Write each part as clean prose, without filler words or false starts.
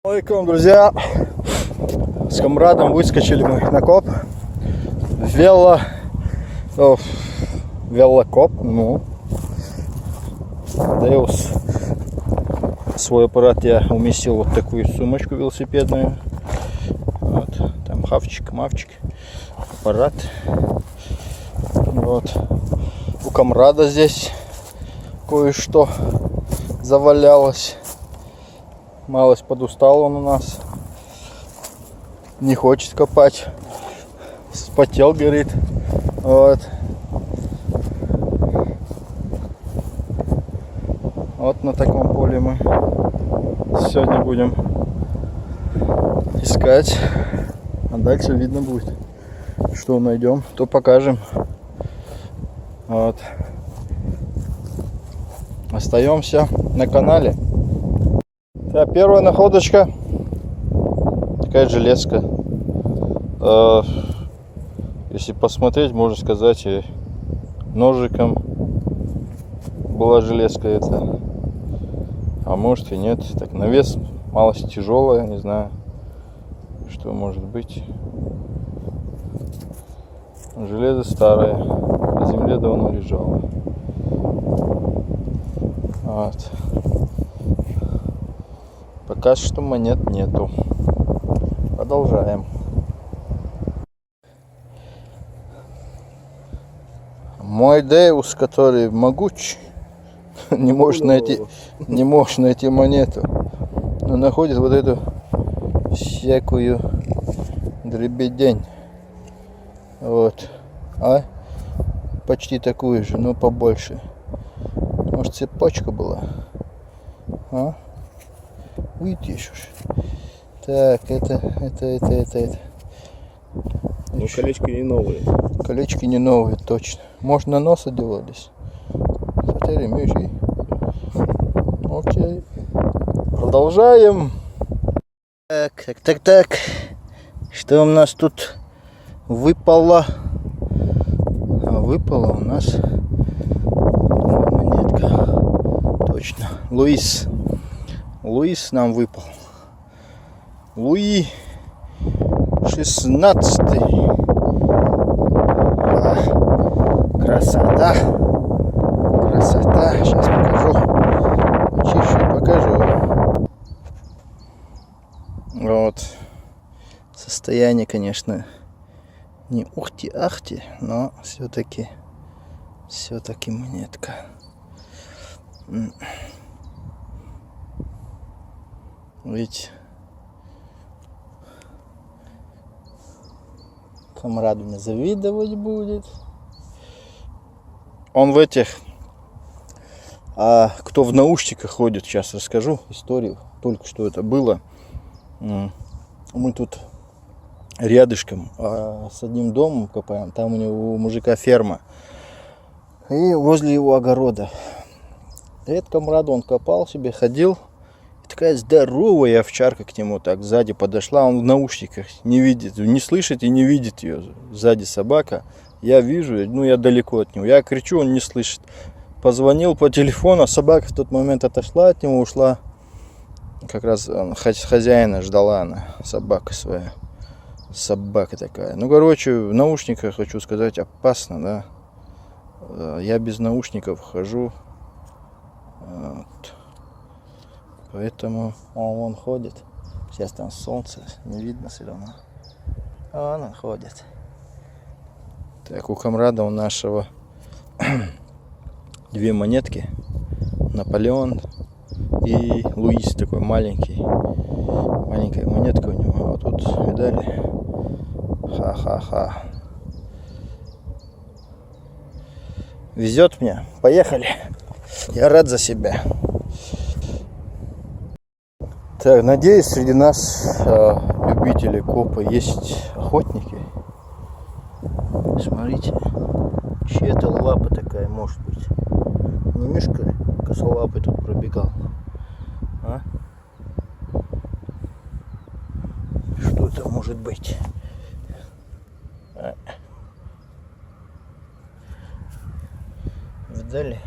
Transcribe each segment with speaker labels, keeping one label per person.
Speaker 1: Алейкум, друзья! С комрадом выскочили мы на коп. Велокоп, Деус. Свой аппарат я уместил вот такую сумочку велосипедную. Вот, там мавчик, аппарат. Вот. У комрада здесь кое-что завалялось. Малость подустал он у нас. Не хочет копать. Спотел, говорит. Вот. Вот на таком поле мы сегодня будем искать. А дальше видно будет, что найдем, то покажем. Вот. Остаемся на канале. Так, первая находочка. Такая железка. Если посмотреть, можно сказать, и ножиком была железка эта. А может и нет. Так, на вес малость тяжелая, не знаю, что может быть. Железо старое, на земле давно лежало. Вот. Пока что монет нету. Продолжаем. Мой Деус, который могуч, не может найти монету, но находит вот эту всякую дребедень. Вот. А почти такую же, но побольше. Может, цепочка была? А? Видишь уж. Так, это.
Speaker 2: Но колечки не новые.
Speaker 1: Колечки не новые, точно. Может, на нос одевались. Смотри, Миши. Окей. Продолжаем. Так. Что у нас тут выпало? Выпала у нас монетка. Точно. Луис нам выпал. Луи 16. Красота. Сейчас покажу. Вот. Состояние, конечно, не ухти-ахти, но все-таки монетка. Ведь комраду не завидовать будет. Он в этих, кто в наушниках ходит, сейчас расскажу историю, только что это было. Мы тут рядышком с одним домом копаем, там у него у мужика ферма, и возле его огорода. Этот комрад, он копал себе, ходил, и такая здоровая овчарка к нему так сзади подошла, он в наушниках не видит, не слышит и не видит ее, сзади собака. Я вижу, я далеко от него. Я кричу, он не слышит. Позвонил по телефону, а собака в тот момент отошла от него, ушла. Как раз хозяина ждала она, собака своя. Собака такая. В наушниках, хочу сказать, опасно, да. Я без наушников хожу. Вот. Поэтому он ходит. Сейчас там солнце, не видно все равно. Он ходит. Так, у комрада у нашего две монетки. Наполеон и Луис, такой маленький. Маленькая монетка у него. А вот тут видали? Ха-ха-ха. Везет мне. Поехали. Я рад за себя. Так, надеюсь, среди нас, любителей копа, есть охотники. Смотрите, чья-то лапа такая может быть. Не мишка косолапый тут пробегал. А? Что это может быть? Видали?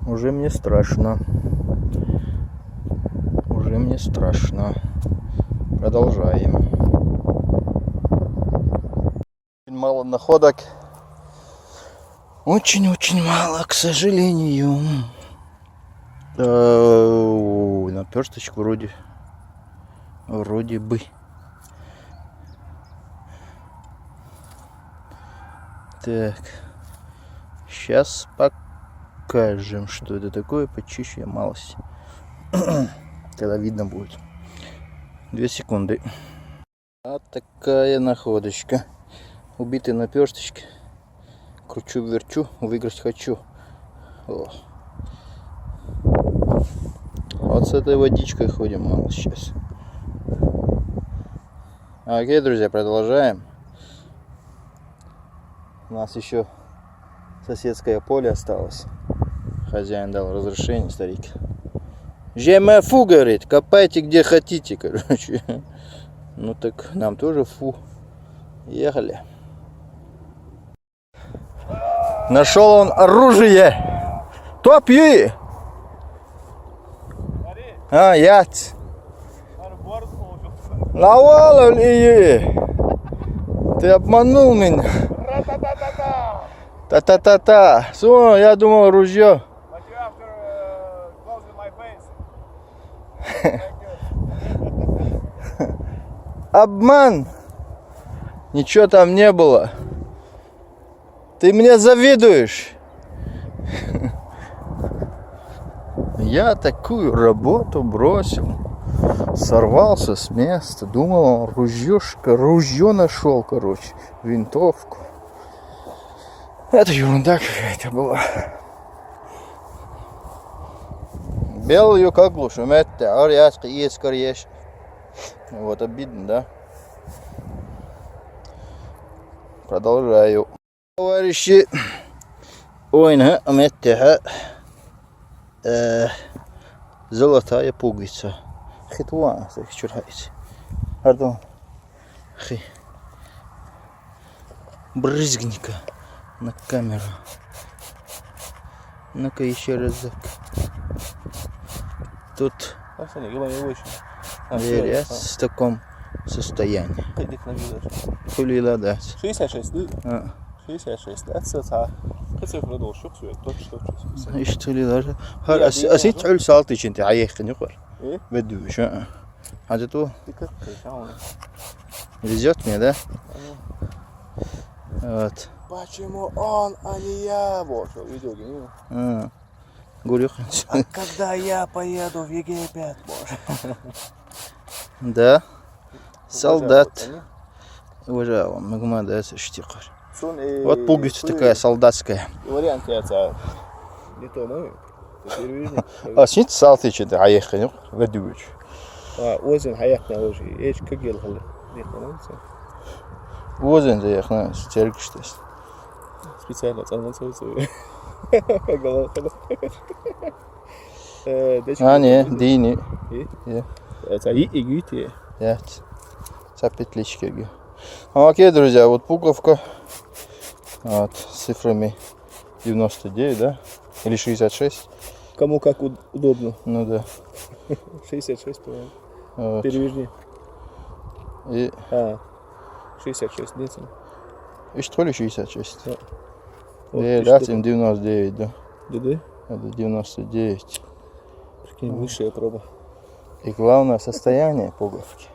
Speaker 1: Уже мне страшно. Уже мне страшно. Продолжаем. Очень мало находок. Очень-очень мало, к сожалению. Наперсточек вроде бы. Так. Сейчас покажем, что это такое. Почищу я малость. Когда видно будет. 2 секунды. Вот такая находочка. Убитые наперсточки. Кручу-верчу, выиграть хочу. О. Вот с этой водичкой ходим мало сейчас. Окей, друзья, продолжаем. У нас еще соседское поле осталось. Хозяин дал разрешение, старик. Фу, говорит, копайте где хотите, короче. Ну так нам тоже фу. Ехали. Нашел он оружие. Топи! Ят. Навалил и ты обманул меня. Та-та-та-та. Все, я думал ружье. Обман. Ничего там не было. Ты мне завидуешь. Я такую работу бросил. Сорвался с места. Думал, ружье нашел, короче. Винтовку. Это ерунда какая-то была. Белую как лучше. Вот обидно, да? Продолжаю. Товарищи, ойна, золотая пуговица. Хитва, чурхайся. Пардон. Брызгника на камеру. Ну-ка еще разок. Тут верят в таком состоянии. Хулила дать.
Speaker 2: 66, да? 66, это цифра должен быть.
Speaker 1: ايش تقولي ذا؟ هل اسيت تعول سالتي انت عيخ نقر بدو شو حاجه تو везет мне, да? Вот.
Speaker 2: Почему он, а не я? Вот, видео не.
Speaker 1: Гурюха.
Speaker 2: А когда я поеду в Египет, боже.
Speaker 1: Да. Солдат. Уважаю вам, могу дать штикар. Вот пуговица такая солдатская.
Speaker 2: Вариант это не то мой.
Speaker 1: А сит салты что-то аехню, ведуч.
Speaker 2: Озен хаякна уже. Эч как ехали.
Speaker 1: Озен заехна, стерк что есть.
Speaker 2: Специально ценный.
Speaker 1: Не, дини.
Speaker 2: Это и гюти.
Speaker 1: Ять. За петлички. Окей, друзья, вот пуговка. Вот, с цифрами 99, да? Или 66?
Speaker 2: Кому как удобно.
Speaker 1: Ну да.
Speaker 2: 66, по-моему.
Speaker 1: Вот.
Speaker 2: Перевяжи.
Speaker 1: И...
Speaker 2: 66, нет?
Speaker 1: И что ли 66?
Speaker 2: Да.
Speaker 1: Да, 99, да.
Speaker 2: Да?
Speaker 1: Это 99.
Speaker 2: Прикинь, высшая проба.
Speaker 1: И главное состояние пуговки.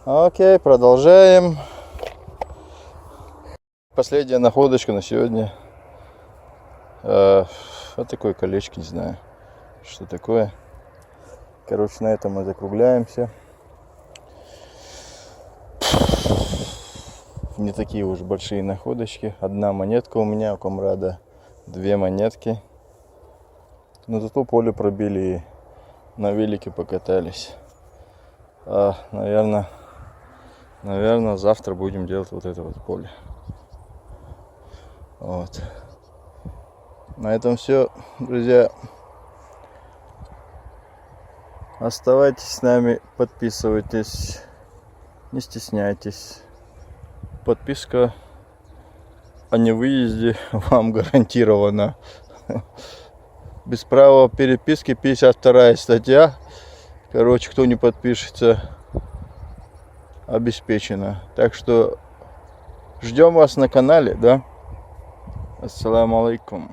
Speaker 1: Окей, продолжаем. Последняя находочка на сегодня. Вот такое колечко, не знаю, что такое. Короче, на этом мы закругляемся. Не такие уж большие находочки. Одна монетка у меня, у комрада 2 монетки. Но зато поле пробили и на велике покатались. Наверное, завтра будем делать вот это вот поле. Вот. На этом все, друзья. Оставайтесь с нами, подписывайтесь, не стесняйтесь. Подписка о невыезде вам гарантирована. Без права переписки 52 статья. Короче, кто не подпишется, обеспечено. Так что ждем вас на канале, да? Ассаламу алейкум.